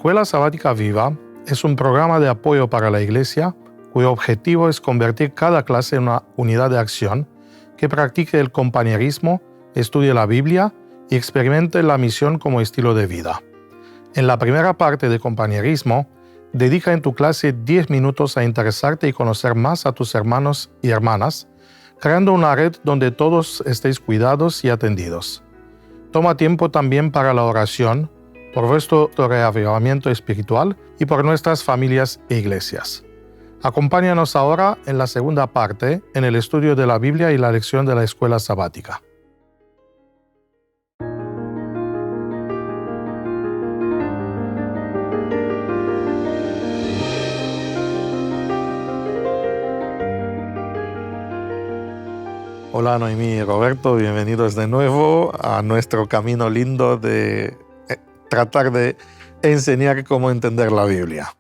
Escuela Sabática Viva es un programa de apoyo para la Iglesia cuyo objetivo es convertir cada clase en una unidad de acción que practique el compañerismo, estudie la Biblia y experimente la misión como estilo de vida. En la primera parte de compañerismo, dedica en tu clase 10 minutos a interesarte y conocer más a tus hermanos y hermanas, creando una red donde todos estéis cuidados y atendidos. Toma tiempo también para la oración, por vuestro reavivamiento espiritual y por nuestras familias e iglesias. Acompáñanos ahora en la segunda parte, en el estudio de la Biblia y la lección de la escuela sabática. Hola Noemí y Roberto, bienvenidos de nuevo a nuestro camino lindo de tratar de enseñar cómo entender la Biblia.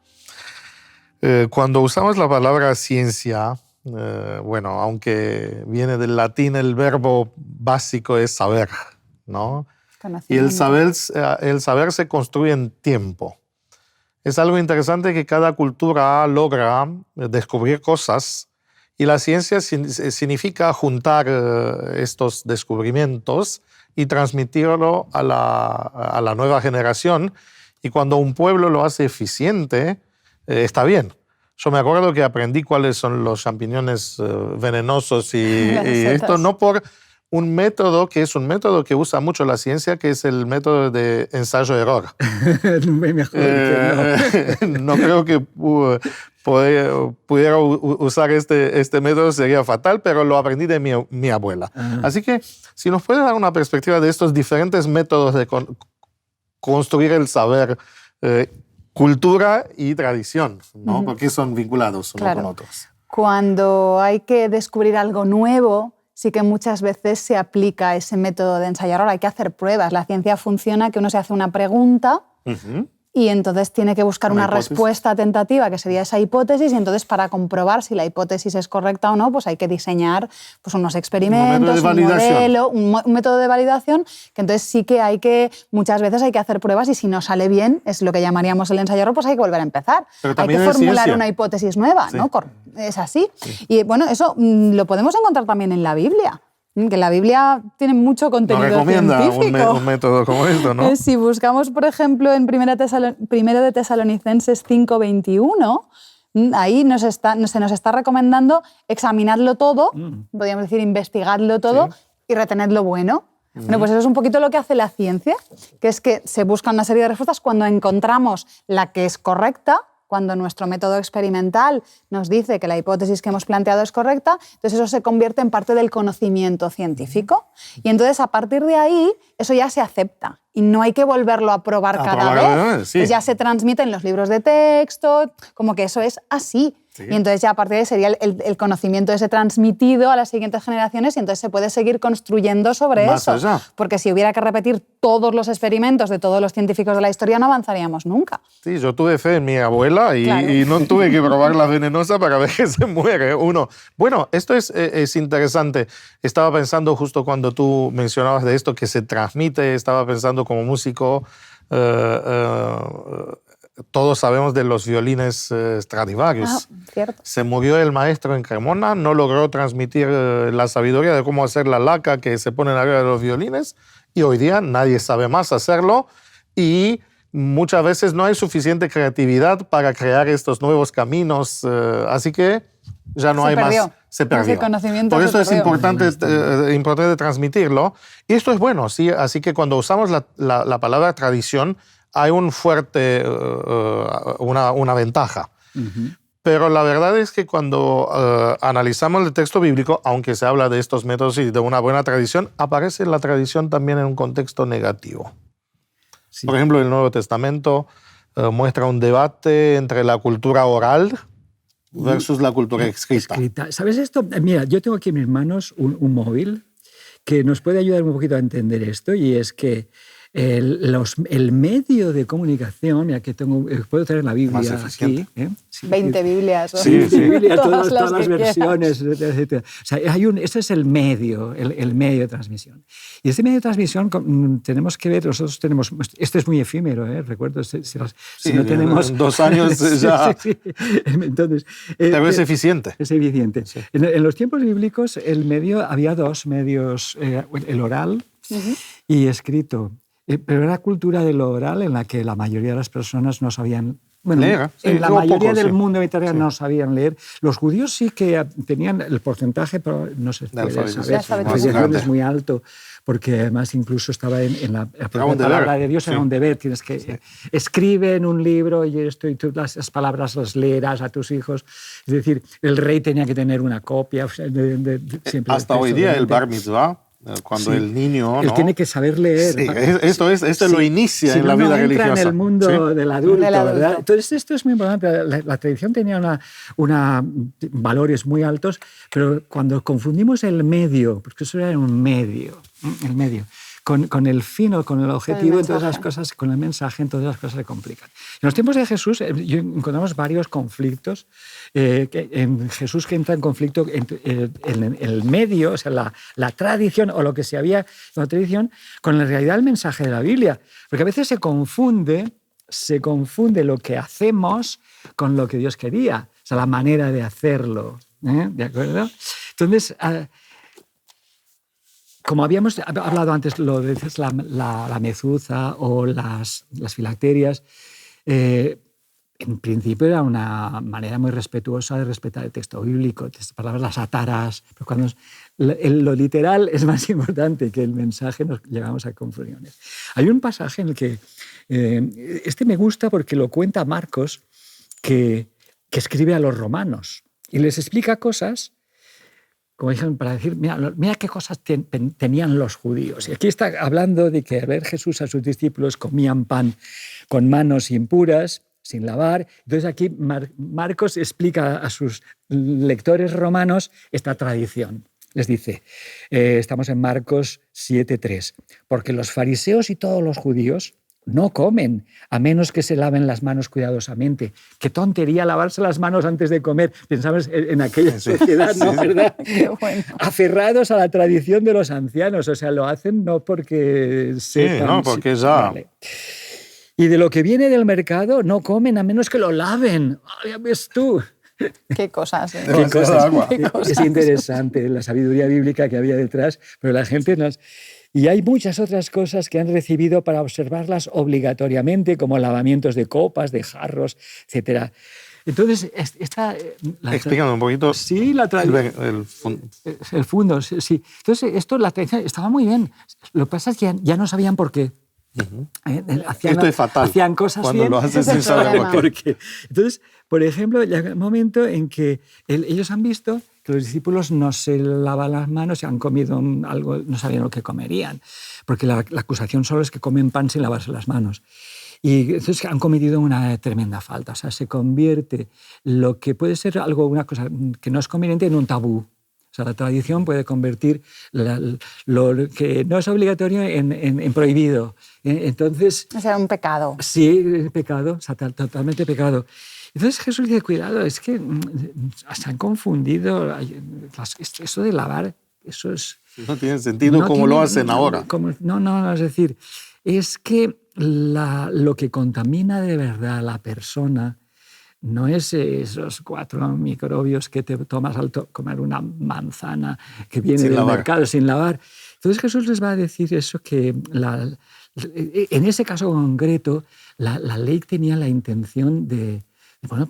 Cuando usamos la palabra ciencia, aunque viene del latín, el verbo básico es saber, ¿no? Y el saber se construye en tiempo. Es algo interesante que cada cultura logra descubrir cosas y la ciencia significa juntar estos descubrimientos y transmitirlo a la nueva generación. Y cuando un pueblo lo hace eficiente, está bien. Yo me acuerdo que aprendí cuáles son los champiñones venenosos y esto no por un método que es un método que usa mucho la ciencia, que es el método de ensayo-error. No creo que pudiera usar este método, sería fatal, pero lo aprendí de mi abuela. Así que si nos puede dar una perspectiva de estos diferentes métodos de construir el saber, cultura y tradición, ¿no? Porque son vinculados unos con otros. Cuando hay que descubrir algo nuevo, sí que muchas veces se aplica ese método de ensayar-error. Hay que hacer pruebas. La ciencia funciona que uno se hace una pregunta y entonces tiene que buscar una respuesta tentativa, que sería esa hipótesis, y entonces para comprobar si la hipótesis es correcta o no, pues hay que diseñar pues, unos experimentos, un modelo, un método de validación, que entonces sí que muchas veces hay que hacer pruebas y si no sale bien, es lo que llamaríamos el ensayo-error, pues hay que volver a empezar. Hay que formular una hipótesis nueva, sí. ¿No? Es así. Sí. Y bueno, eso lo podemos encontrar también en la Biblia. Que la Biblia tiene mucho contenido recomienda científico. Un método como esto, ¿no? Si buscamos, por ejemplo, en 1 de Tesalonicenses 5:21, ahí se nos está recomendando examinarlo todo, podríamos decir investigarlo todo, sí. Y retener lo bueno. Bueno, pues eso es un poquito lo que hace la ciencia, que es que se busca una serie de respuestas cuando encontramos la que es correcta, cuando nuestro método experimental nos dice que la hipótesis que hemos planteado es correcta, entonces eso se convierte en parte del conocimiento científico. Y entonces, a partir de ahí, eso ya se acepta. Y no hay que volverlo a probar cada vez. Sí. Pues ya se transmite en los libros de texto, como que eso es así. Sí. Y entonces ya a partir de ahí sería el conocimiento ese transmitido a las siguientes generaciones y entonces se puede seguir construyendo sobre eso. Allá. Porque si hubiera que repetir todos los experimentos de todos los científicos de la historia, no avanzaríamos nunca. Sí, yo tuve fe en mi abuela y no tuve que probar la venenosa para ver que se muere uno. Bueno, esto es interesante. Estaba pensando justo cuando tú mencionabas de esto que se transmite, estaba pensando como músico, todos sabemos de los violines Stradivarius. Cierto. Se murió el maestro en Cremona, no logró transmitir la sabiduría de cómo hacer la laca que se pone arriba de los violines y hoy día nadie sabe más hacerlo y muchas veces no hay suficiente creatividad para crear estos nuevos caminos, así que ya no hay más. Se perdió. Ese conocimiento por eso es importante transmitirlo y esto es bueno, ¿sí? Así que cuando usamos la palabra tradición hay una ventaja. Pero la verdad es que cuando analizamos el texto bíblico, aunque se habla de estos métodos y de una buena tradición, aparece la tradición también en un contexto negativo. Sí. Por ejemplo, el Nuevo Testamento muestra un debate entre la cultura oral versus la cultura escrita. ¿Sabes esto? Mira, yo tengo aquí en mis manos un móvil que nos puede ayudar un poquito a entender esto y es que el medio de comunicación, ya que puedo tener la Biblia Más eficiente. aquí. Sí, 20 Biblias. ¿no? Sí, sí. Biblia, Todas todas las que versiones, etcétera. O sea, ese es el medio de transmisión. Y este medio de transmisión tenemos que ver, nosotros tenemos, este es muy efímero, recuerdo, si no tenemos... En 2 años ya sí. Entonces, pero es eficiente. es eficiente. Sí. En los tiempos bíblicos había 2 medios, el oral y escrito. Pero era cultura de lo oral en la que la mayoría de las personas no sabían leer. Sí, en la yo mayoría poco, del sí. mundo mediterráneo Sí. no sabían leer. Los judíos sí que tenían el porcentaje, pero no se puede alfabetización saber. La más alfabetización grande. es muy alto, porque además incluso estaba en la propia un deber. palabra de Dios, Sí. era un deber. Tienes que escribe en un libro y tú las palabras las leerás a tus hijos. Es decir, el rey tenía que tener una copia. O sea, siempre Hasta hoy día el bar mitzvah, cuando Sí. el niño... Él ¿no? tiene que saber leer. Sí, esto lo inicia Si en no, la vida no entra religiosa. en el mundo Sí. del adulto, Del adulto. ¿verdad? Entonces esto es muy importante. La tradición tenía valores muy altos, pero cuando confundimos el medio, porque eso era un medio, el medio, con el fin o con el objetivo, entonces las cosas, con el mensaje, entonces las cosas se complican. En los tiempos de Jesús encontramos varios conflictos. En Jesús que entra en conflicto en el medio, o sea, la tradición o lo que se había en la tradición, con la realidad del mensaje de la Biblia. Porque a veces se confunde lo que hacemos con lo que Dios quería, o sea, la manera de hacerlo. ¿De acuerdo? Entonces, como habíamos hablado antes, lo de la mezuza o las filacterias, en principio era una manera muy respetuosa de respetar el texto bíblico, palabras las ataras, pero cuando lo literal es más importante que el mensaje, nos llegamos a confusiones. Hay un pasaje en el que, este me gusta porque lo cuenta Marcos, que escribe a los romanos y les explica cosas, como dijeron, para decir, mira qué cosas tenían los judíos. Y aquí está hablando de que al ver Jesús a sus discípulos comían pan con manos impuras, sin lavar. Entonces aquí Marcos explica a sus lectores romanos esta tradición. Les dice, estamos en Marcos 7:3, porque los fariseos y todos los judíos no comen, a menos que se laven las manos cuidadosamente. Qué tontería lavarse las manos antes de comer. Pensamos en aquella sociedad, ¿no? ¿Verdad? Qué bueno. Aferrados a la tradición de los ancianos. O sea, lo hacen no porque sepan... Sí, no, porque ya... Vale. Y de lo que viene del mercado no comen a menos que lo laven. Ya ves tú. Qué cosas. ¿eh? Qué cosas. Agua. Es interesante la sabiduría bíblica que había detrás, pero la gente nos... Y hay muchas otras cosas que han recibido para observarlas obligatoriamente, como lavamientos de copas, de jarros, etc. Entonces, Explícame un poquito. Sí, la tradición. El fundo, sí. Entonces, la tradición estaba muy bien. Lo que pasa es que ya no sabían por qué. Esto es fatal. Hacían cosas cuando bien. lo haces sin saber por qué. Entonces, por ejemplo, llega un momento en que ellos han visto que los discípulos no se lavan las manos y han comido algo, no sabían lo que comerían, porque la acusación solo es que comen pan sin lavarse las manos. Y entonces han cometido una tremenda falta. O sea, se convierte lo que puede ser una cosa que no es conveniente en un tabú. O sea, la tradición puede convertir lo que no es obligatorio en prohibido. Entonces... O sea, un pecado. Sí, pecado, o sea, totalmente pecado. Entonces Jesús dice, cuidado, es que se han confundido. Eso de lavar, eso es... No tiene sentido como lo hacen ahora. No, es decir, es que lo que contamina de verdad a la persona no es esos 4 microbios que te tomas al comer una manzana que viene del mercado sin lavar. Entonces Jesús les va a decir eso, que en ese caso concreto la ley tenía la intención de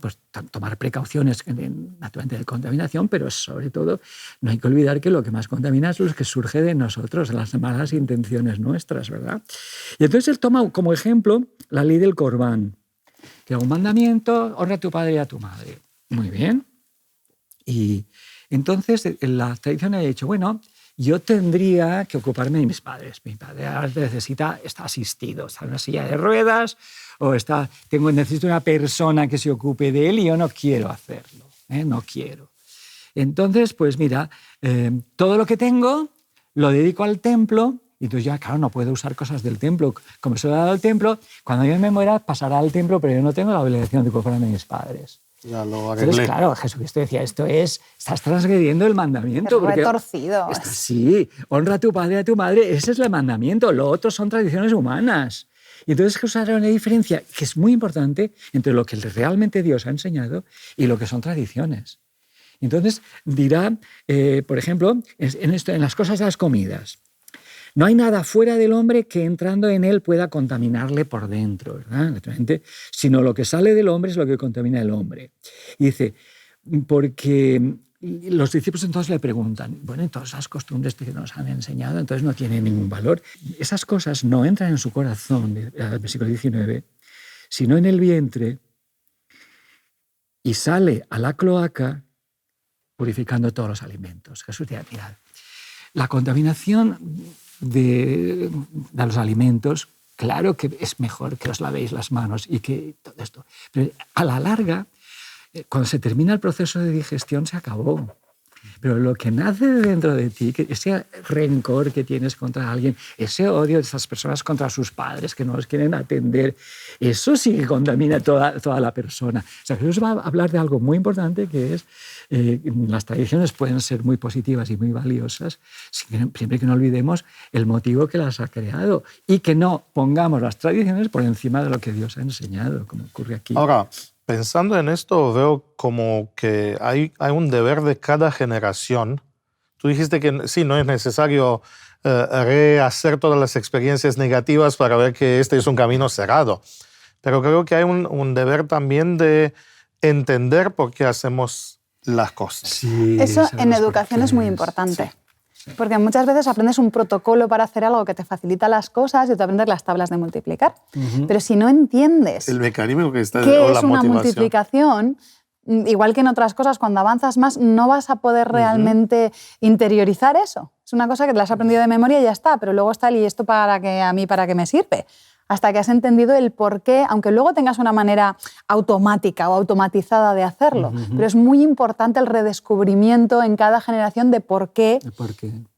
pues, tomar precauciones naturalmente de contaminación, pero sobre todo no hay que olvidar que lo que más contamina es lo que surge de nosotros, las malas intenciones nuestras, ¿verdad? Y entonces él toma como ejemplo la ley del Corbán, que es un mandamiento, honra a tu padre y a tu madre. Muy bien. Y entonces la tradición ha dicho, bueno, yo tendría que ocuparme de mis padres. Mi padre está asistido, está en una silla de ruedas o necesito una persona que se ocupe de él y yo no quiero hacerlo, no quiero. Entonces, pues mira, todo lo que tengo lo dedico al templo Y entonces ya, claro, no puedo usar cosas del templo. Como se lo he dado al templo, cuando yo me muera pasará al templo, pero yo no tengo la obligación de conformarme a mis padres. Ya lo arreglé. Entonces, claro, Jesucristo decía, estás transgrediendo el mandamiento. Es retorcido. Sí, honra a tu padre y a tu madre, ese es el mandamiento. Lo otro son tradiciones humanas. Y entonces Jesús hará una diferencia que es muy importante entre lo que realmente Dios ha enseñado y lo que son tradiciones. Entonces dirá, por ejemplo, en las cosas de las comidas, no hay nada fuera del hombre que entrando en él pueda contaminarle por dentro, ¿verdad? Naturalmente, sino lo que sale del hombre es lo que contamina el hombre. Y dice, porque los discípulos entonces le preguntan, bueno, todas esas costumbres que nos han enseñado, entonces no tienen ningún valor. Esas cosas no entran en su corazón, el versículo 19, sino en el vientre y sale a la cloaca purificando todos los alimentos. Jesús decía, mirad, la contaminación de los alimentos, claro que es mejor que os lavéis las manos y que todo esto. Pero a la larga, cuando se termina el proceso de digestión, se acabó. Pero lo que nace dentro de ti, ese rencor que tienes contra alguien, ese odio de esas personas contra sus padres que no los quieren atender, eso sí que contamina toda la persona. O sea, Jesús va a hablar de algo muy importante que es las tradiciones pueden ser muy positivas y muy valiosas, siempre que no olvidemos el motivo que las ha creado y que no pongamos las tradiciones por encima de lo que Dios ha enseñado, como ocurre aquí. Ahora, pensando en esto, veo como que hay un deber de cada generación. Tú dijiste que sí, no es necesario rehacer todas las experiencias negativas para ver que este es un camino cerrado. Pero creo que hay un deber también de entender por qué hacemos las cosas. Sí, eso en educación es muy importante. Sí. Porque muchas veces aprendes un protocolo para hacer algo que te facilita las cosas y tú aprendes las tablas de multiplicar. Pero si no entiendes el mecanismo que está qué es una multiplicación, igual que en otras cosas, cuando avanzas más no vas a poder realmente interiorizar eso. Es una cosa que te la has aprendido de memoria y ya está, pero luego está el ¿y esto para qué me sirve? Hasta que has entendido el por qué, aunque luego tengas una manera automática o automatizada de hacerlo. Pero es muy importante el redescubrimiento en cada generación de por qué.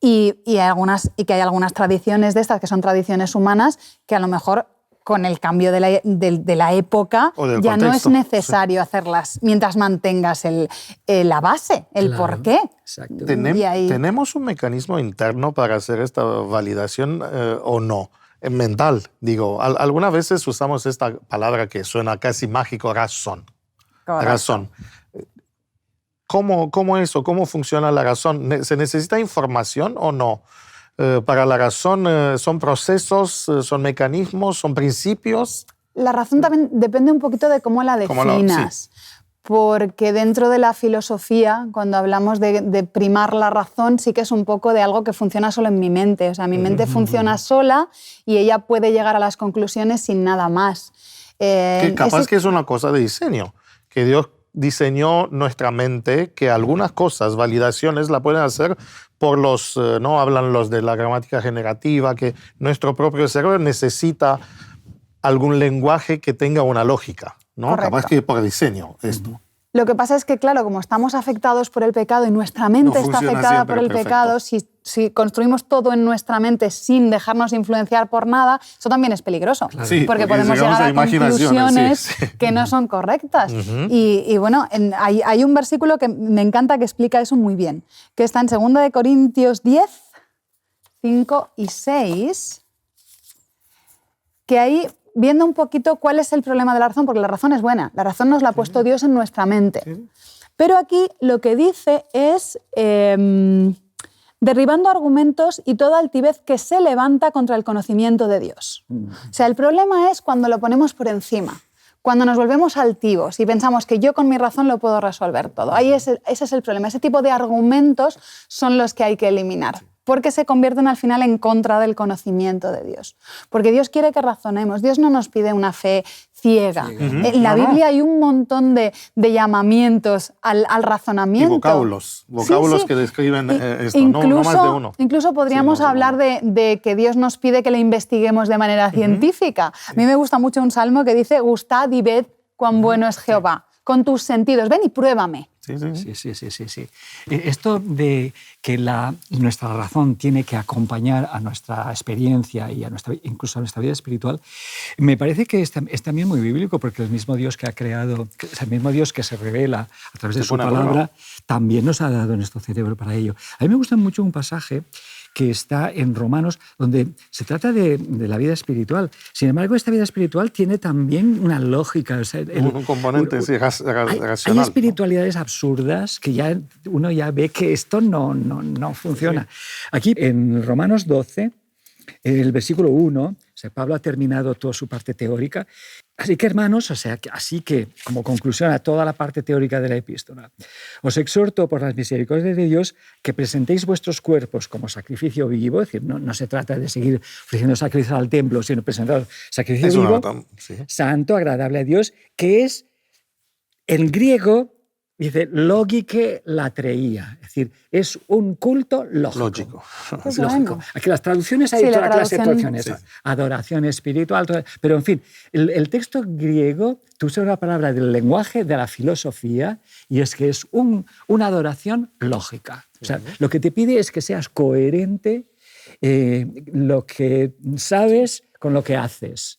Y que hay algunas tradiciones de estas que son tradiciones humanas que a lo mejor con el cambio de la época ya no es necesario hacerlas mientras mantengas la base, el por qué. Exacto. ¿Tenemos un mecanismo interno para hacer esta validación o no? Mental, digo. Algunas veces usamos esta palabra que suena casi mágico, razón. Correcto. Razón. ¿Cómo eso? ¿Cómo funciona la razón? ¿Se necesita información o no? Para la razón, ¿son procesos, son mecanismos, son principios? La razón también depende un poquito de cómo la definas. Sí. Porque dentro de la filosofía, cuando hablamos de primar la razón, sí que es un poco de algo que funciona solo en mi mente. O sea, mi mente funciona sola y ella puede llegar a las conclusiones sin nada más. Que capaz que es una cosa de diseño, que Dios diseñó nuestra mente, que algunas cosas, validaciones, la pueden hacer por no hablan los de la gramática generativa, que nuestro propio cerebro necesita algún lenguaje que tenga una lógica. ¿No? Capaz que por diseño esto. Lo que pasa es que, claro, como estamos afectados por el pecado y nuestra mente está afectada por el pecado, si construimos todo en nuestra mente sin dejarnos influenciar por nada, eso también es peligroso. Claro. Sí, porque podemos llegar a conclusiones que no son correctas. Y bueno, hay un versículo que me encanta que explica eso muy bien, que está en 2 Corintios 10, 5 y 6, que ahí, viendo un poquito cuál es el problema de la razón, porque la razón es buena, la razón nos la ha puesto Dios en nuestra mente. Sí. Pero aquí lo que dice es derribando argumentos y toda altivez que se levanta contra el conocimiento de Dios. O sea, el problema es cuando lo ponemos por encima, cuando nos volvemos altivos y pensamos que yo con mi razón lo puedo resolver todo. Ahí ese es el problema. Ese tipo de argumentos son los que hay que eliminar, porque se convierten al final en contra del conocimiento de Dios. Porque Dios quiere que razonemos. Dios no nos pide una fe ciega. En la Biblia hay un montón de llamamientos al razonamiento. Y vocábulos que describen esto, incluso, no más de uno. Incluso podríamos hablar de que Dios nos pide que le investiguemos de manera científica. A mí me gusta mucho un salmo que dice, gustad y ved cuán bueno es Jehová. con tus sentidos. Ven y pruébame. Sí. Esto de que nuestra razón tiene que acompañar a nuestra experiencia y incluso a nuestra vida espiritual, me parece que es también muy bíblico, porque el mismo Dios que ha creado, el mismo Dios que se revela a través de su palabra, también nos ha dado nuestro cerebro para ello. A mí me gusta mucho un pasaje que está en Romanos, donde se trata de la vida espiritual. Sin embargo, esta vida espiritual tiene también una lógica. O sea, un componente racional. Hay espiritualidades absurdas que uno ya ve que esto no funciona. Sí. Aquí, en Romanos 12, el versículo 1, Pablo ha terminado toda su parte teórica. Así que, hermanos, así que, como conclusión a toda la parte teórica de la epístola, os exhorto por las misericordias de Dios que presentéis vuestros cuerpos como sacrificio vivo, es decir, no se trata de seguir ofreciendo sacrificios al templo, sino presentar sacrificio vivo, santo, agradable a Dios, que es, en griego, dice, logike latreia, es decir, es un culto lógico. Es lógico. Aquí las traducciones hay toda clase de traducciones. Sí. Adoración espiritual, pero en fin, el texto griego, tú usas una palabra del lenguaje, de la filosofía, y es que es una adoración lógica. O sea, lo que te pide es que seas coherente lo que sabes con lo que haces.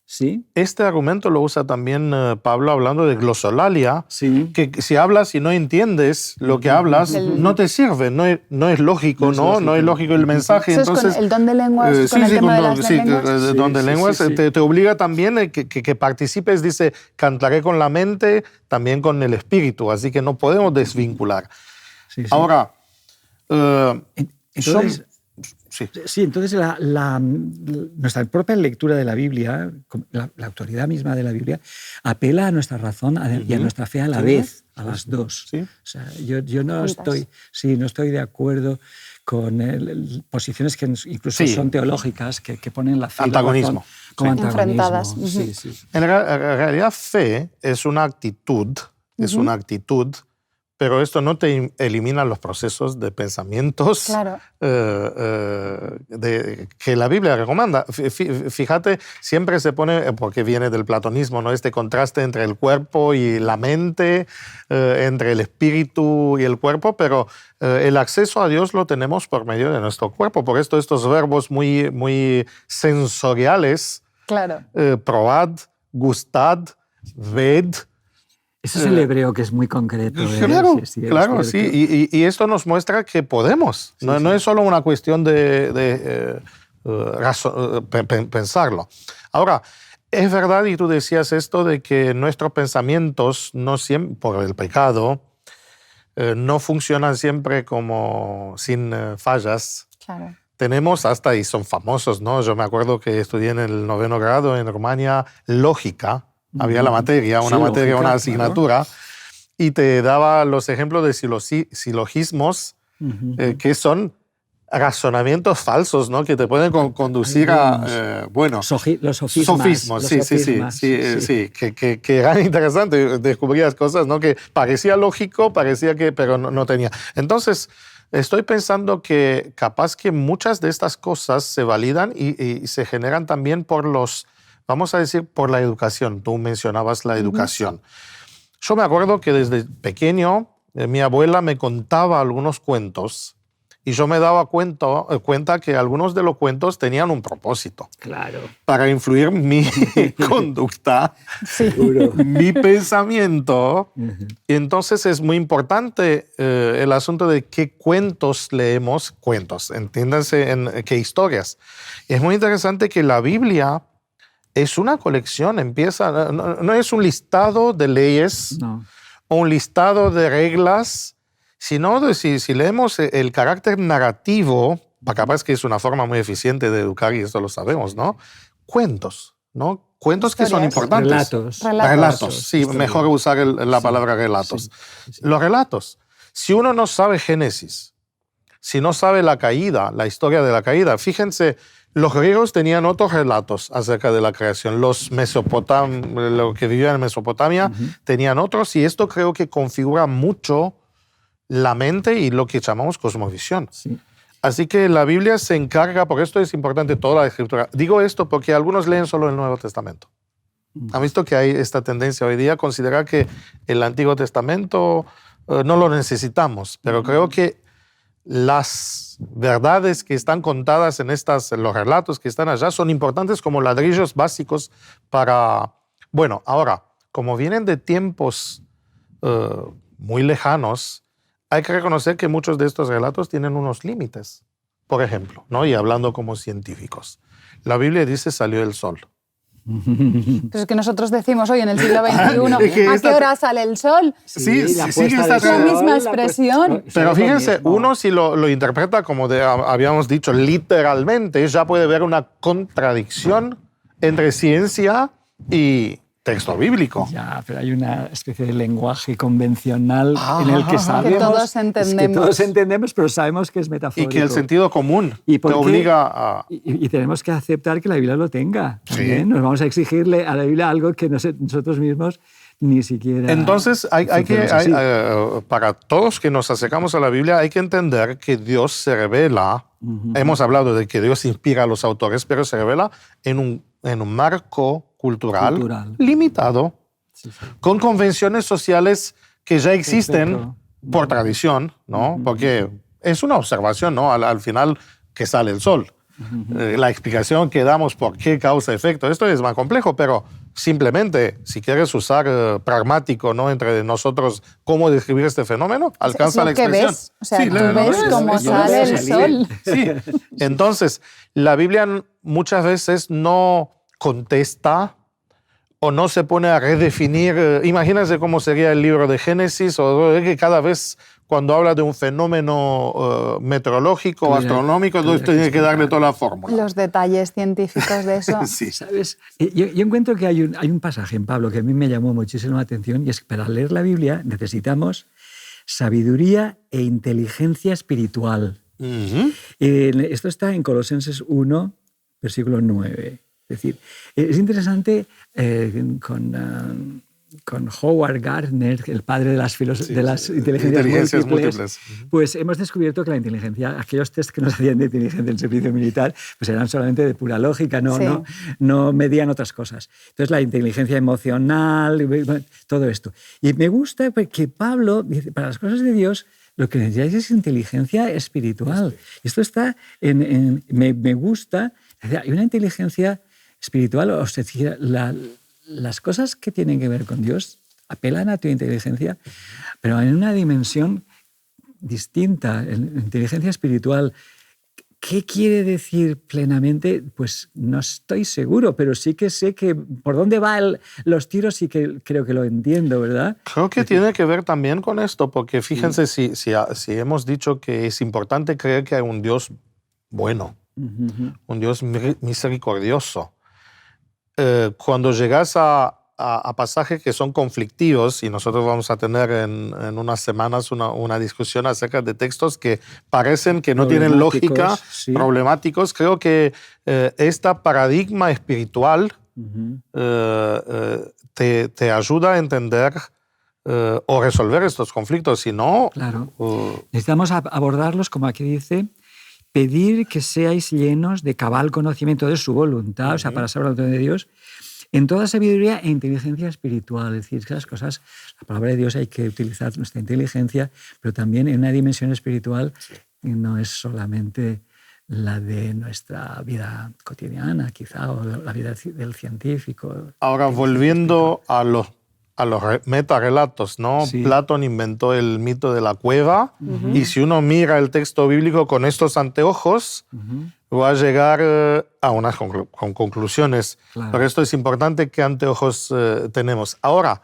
¿Sí? Este argumento lo usa también Pablo hablando de glosolalia, sí. Que si hablas y no entiendes lo que hablas, no te sirve, no es lógico, no es lógico el mensaje. Eso entonces, es con el don de lenguas, con el tema de las lenguas. El don de lenguas te obliga también que participes, dice, cantaré con la mente, también con el espíritu, así que no podemos desvincular. Sí. Ahora, entonces, entonces nuestra propia lectura de la Biblia, la autoridad misma de la Biblia, apela a nuestra razón y a nuestra fe a la vez, a las dos. Sí. O sea, yo no estoy de acuerdo con posiciones que incluso son teológicas, que ponen la fe antagonismo. Como antagonismo. Enfrentadas. Sí. En realidad, fe es una actitud, pero esto no te elimina los procesos de pensamientos claro. Que la Biblia recomienda. Fíjate, siempre se pone, porque viene del platonismo, ¿no? Este contraste entre el cuerpo y la mente, entre el espíritu y el cuerpo, pero el acceso a Dios lo tenemos por medio de nuestro cuerpo. Por esto estos verbos muy, muy sensoriales, claro. Probad, gustad, ved. Ese es el hebreo, que es muy concreto. Claro, sí. Y esto nos muestra que podemos. No es solo una cuestión de pensarlo. Ahora, es verdad, y tú decías esto, de que nuestros pensamientos, no siempre, por el pecado, no funcionan siempre como sin fallas. Claro. Tenemos hasta, y son famosos, ¿no? Yo me acuerdo que estudié en el 9º grado en Rumania lógica. Había la materia, una asignatura, claro. Y te daba los ejemplos de silogismos, que son razonamientos falsos, ¿no? Que te pueden conducir a, los sofismas. Sí, que eran interesantes. Descubrías cosas, ¿no? Que parecía lógico, pero no tenía. Entonces, estoy pensando que capaz que muchas de estas cosas se validan y se generan también vamos a decir, por la educación. Tú mencionabas la educación. Yo me acuerdo que desde pequeño mi abuela me contaba algunos cuentos y yo me daba cuenta que algunos de los cuentos tenían un propósito. Claro. Para influir mi conducta, mi pensamiento. Y entonces es muy importante el asunto de qué cuentos leemos. Cuentos, entiéndanse en qué historias. Y es muy interesante que la Biblia es una colección, no es un listado de leyes o un listado de reglas, sino si leemos el carácter narrativo, capaz que es una forma muy eficiente de educar y esto lo sabemos, ¿no? Cuentos, ¿no? Cuentos historias. Que son importantes. Relatos. Sí, historias. Mejor usar la palabra relatos. Sí. Los relatos. Si uno no sabe Génesis, si no sabe la historia de la caída, fíjense, los griegos tenían otros relatos acerca de la creación. Los que vivían en Mesopotamia tenían otros, y esto creo que configura mucho la mente y lo que llamamos cosmovisión. Sí. Así que la Biblia se encarga, por esto es importante toda la Escritura. Digo esto porque algunos leen solo el Nuevo Testamento. Han visto que hay esta tendencia hoy día a considerar que el Antiguo Testamento no lo necesitamos, pero creo que las verdades que están contadas en los relatos que están allá son importantes como ladrillos básicos para... Bueno, ahora, como vienen de tiempos muy lejanos, hay que reconocer que muchos de estos relatos tienen unos límites. Por ejemplo, ¿no? Y hablando como científicos, la Biblia dice salió el sol. Pero es que nosotros decimos hoy en el siglo XXI, ¿a qué hora sale el sol? Sí, Es la misma expresión. Pero fíjense, uno si lo interpreta como habíamos dicho literalmente, ya puede ver una contradicción entre ciencia y texto bíblico. Ya, pero hay una especie de lenguaje convencional en el que sabemos... Que todos entendemos. Que todos entendemos, pero sabemos que es metafórico. Y que el sentido común te obliga a... Y tenemos que aceptar que la Biblia lo tenga. Sí. Nos vamos a exigirle a la Biblia algo que nosotros mismos ni siquiera... Entonces, para todos que nos acercamos a la Biblia, hay que entender que Dios se revela. Hemos hablado de que Dios inspira a los autores, pero se revela en un marco cultural limitado, con convenciones sociales que ya existen por tradición, ¿no? Porque es una observación, ¿no? Al final que sale el sol. La explicación que damos por qué causa efecto, esto es más complejo, pero simplemente, si quieres usar pragmático, ¿no? Entre nosotros, cómo describir este fenómeno, alcanza la expresión. Ves. O sea, sí, tú ves cómo sale el sol. Sí. Entonces, la Biblia muchas veces no contesta o no se pone a redefinir. Imagínense cómo sería el libro de Génesis, o que cada vez cuando habla de un fenómeno meteorológico o astronómico, tiene que darle toda la fórmula. Los detalles científicos de eso. Sí. ¿Sabes? Yo encuentro que hay un pasaje en Pablo que a mí me llamó muchísimo la atención, y es que para leer la Biblia necesitamos sabiduría e inteligencia espiritual. Esto está en Colosenses 1, versículo 9. Es decir, es interesante con Howard Gardner, el padre de las inteligencias múltiples, pues hemos descubierto que la inteligencia, aquellos test que nos hacían de inteligencia en el servicio militar, pues eran solamente de pura lógica, no medían otras cosas. Entonces la inteligencia emocional, todo esto. Y me gusta porque Pablo dice, para las cosas de Dios, lo que necesitáis es inteligencia espiritual. Esto está me gusta, hay una inteligencia espiritual, o sea, las cosas que tienen que ver con Dios apelan a tu inteligencia, pero en una dimensión distinta, en inteligencia espiritual. ¿Qué quiere decir plenamente? Pues no estoy seguro, pero sí que sé que por dónde van los tiros y que creo que lo entiendo, ¿verdad? Creo que tiene que ver también con esto, porque fíjense, si hemos dicho que es importante creer que hay un Dios bueno, un Dios misericordioso. Cuando llegas a pasajes que son conflictivos, y nosotros vamos a tener en unas semanas una discusión acerca de textos que parecen que no tienen lógica, problemáticos, creo que este paradigma espiritual te ayuda a entender o resolver estos conflictos. Si no... Claro. Necesitamos abordarlos, como aquí dice, pedir que seáis llenos de cabal conocimiento de su voluntad, o sea, para saber la voluntad de Dios, en toda sabiduría e inteligencia espiritual. Es decir, que las cosas, la palabra de Dios hay que utilizar nuestra inteligencia, pero también en una dimensión espiritual que no es solamente la de nuestra vida cotidiana, quizá, o la vida del científico. Ahora, volviendo a los metarrelatos, ¿no? Sí. Platón inventó el mito de la cueva, y si uno mira el texto bíblico con estos anteojos, va a llegar a unas conclusiones. Claro. Por esto es importante qué anteojos tenemos. Ahora,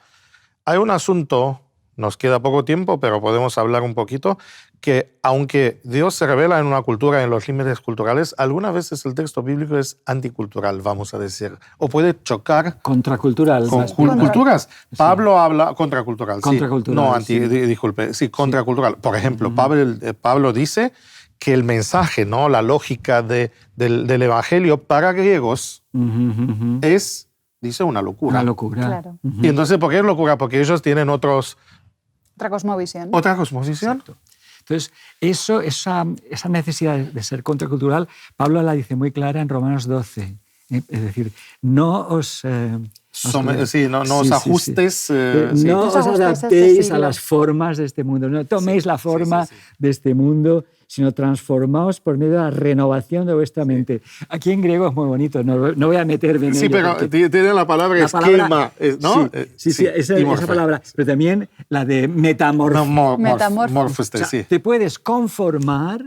hay un asunto, nos queda poco tiempo, pero podemos hablar un poquito, que aunque Dios se revela en una cultura, en los límites culturales, algunas veces el texto bíblico es anticultural, vamos a decir, o puede chocar... Contracultural. Con culturas. Sí. Pablo habla contracultural. Contracultural. Sí. No, disculpe, sí, contracultural. Por ejemplo, Pablo dice que el mensaje, ¿no? La lógica del Evangelio para griegos es, dice, una locura. Una locura. Claro. Y entonces, ¿por qué es locura? Porque ellos tienen otra cosmovisión. Otra cosmovisión. Exacto. Entonces, esa necesidad de ser contracultural, Pablo la dice muy clara en Romanos 12. Es decir, no os Sí, no os ajustes. No os ajustéis a adaptéis este a las siglo. formas de este mundo. No toméis la forma de este mundo, sino transformaos por medio de la renovación de vuestra mente. Aquí en griego es muy bonito, no voy a meterme en Sí, ello. pero porque tiene la palabra la esquema, ¿no? Sí, esa palabra. Pero también la de Metamorfosis. O sea, sí. te puedes conformar,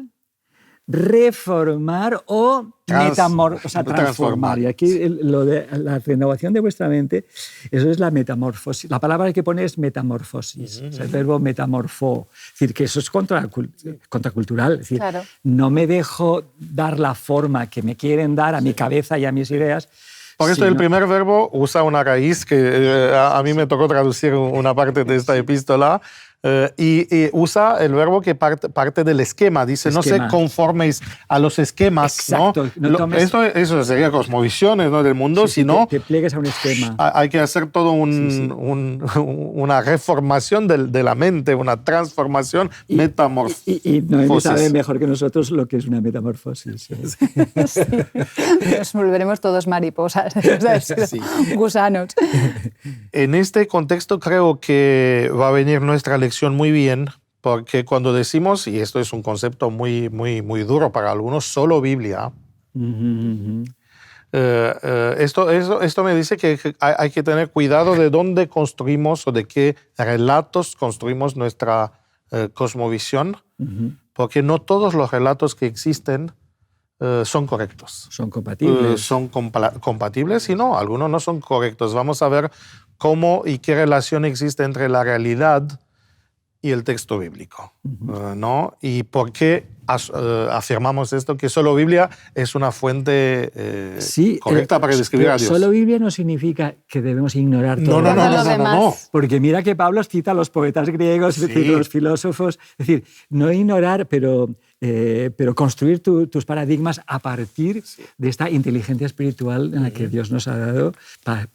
reformar o transformar. Y aquí lo de la renovación de vuestra mente, eso es la metamorfosis. La palabra que pone es metamorfosis, o sea, el verbo metamorfo. Es decir, que eso es contracultural. Es decir, Claro. no me dejo dar la forma que me quieren dar a mi cabeza y a mis ideas. Por eso el primer verbo usa una raíz que a mí me tocó traducir una parte de esta epístola. Y usa el verbo que parte del esquema. Dice, no se conforméis a los esquemas. Exacto. ¿no? Eso sería cosmovisiones, ¿no? Del mundo, sino te pliegues a un esquema. Hay que hacer todo una reformación de la mente, una transformación, metamorfosis. Y Noemí sabe mejor que nosotros lo que es una metamorfosis. Nos volveremos todos mariposas, gusanos. En este contexto creo que va a venir nuestra lección muy bien, porque cuando decimos, y esto es un concepto muy, muy, muy duro para algunos, solo Biblia, esto me dice que hay que tener cuidado de dónde construimos o de qué relatos construimos nuestra cosmovisión, porque no todos los relatos que existen son correctos. Son compatibles. Son compatibles y no, algunos no son correctos. Vamos a ver cómo y qué relación existe entre la realidad y el texto bíblico, ¿no? Y por qué afirmamos esto, que solo Biblia es una fuente correcta para describir a Dios. Solo Biblia no significa que debemos ignorar todo. No. Porque mira que Pablo cita a los poetas griegos, es decir, los filósofos, es decir, no ignorar, pero construir tus paradigmas a partir de esta inteligencia espiritual en la que Dios nos ha dado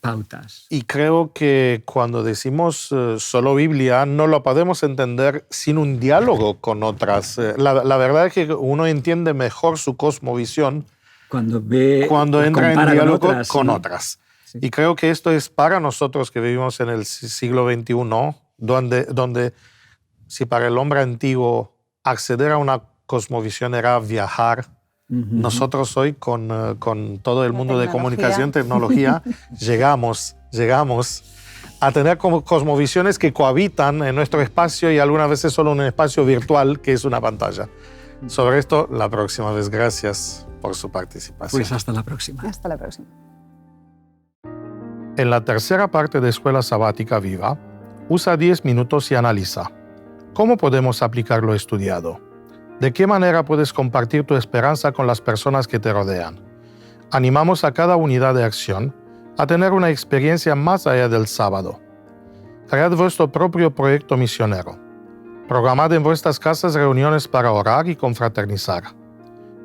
pautas. Y creo que cuando decimos solo Biblia, no lo podemos entender sin un diálogo con otras. La verdad es que uno entiende mejor su cosmovisión cuando entra en diálogo con otras. Sí. Y creo que esto es para nosotros que vivimos en el siglo XXI, donde si para el hombre antiguo acceder a una cosmovisión era viajar, nosotros hoy con todo el mundo de comunicación, tecnología, llegamos a tener como cosmovisiones que cohabitan en nuestro espacio y algunas veces solo en un espacio virtual que es una pantalla. Sobre esto, la próxima vez. Gracias por su participación. Pues hasta la próxima. Hasta la próxima. En la tercera parte de Escuela Sabática Viva, usa 10 minutos y analiza. ¿Cómo podemos aplicar lo estudiado? ¿De qué manera puedes compartir tu esperanza con las personas que te rodean? Animamos a cada unidad de acción a tener una experiencia más allá del sábado. Cread vuestro propio proyecto misionero. Programad en vuestras casas reuniones para orar y confraternizar.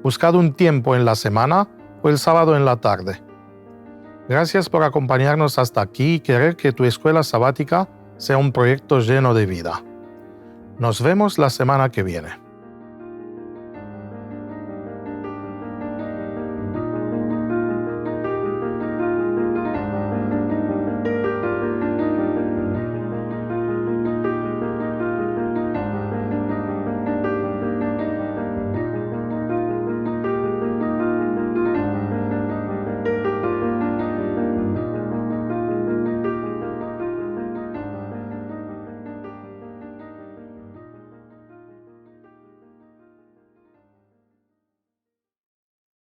Buscad un tiempo en la semana o el sábado en la tarde. Gracias por acompañarnos hasta aquí y querer que tu escuela sabática sea un proyecto lleno de vida. Nos vemos la semana que viene.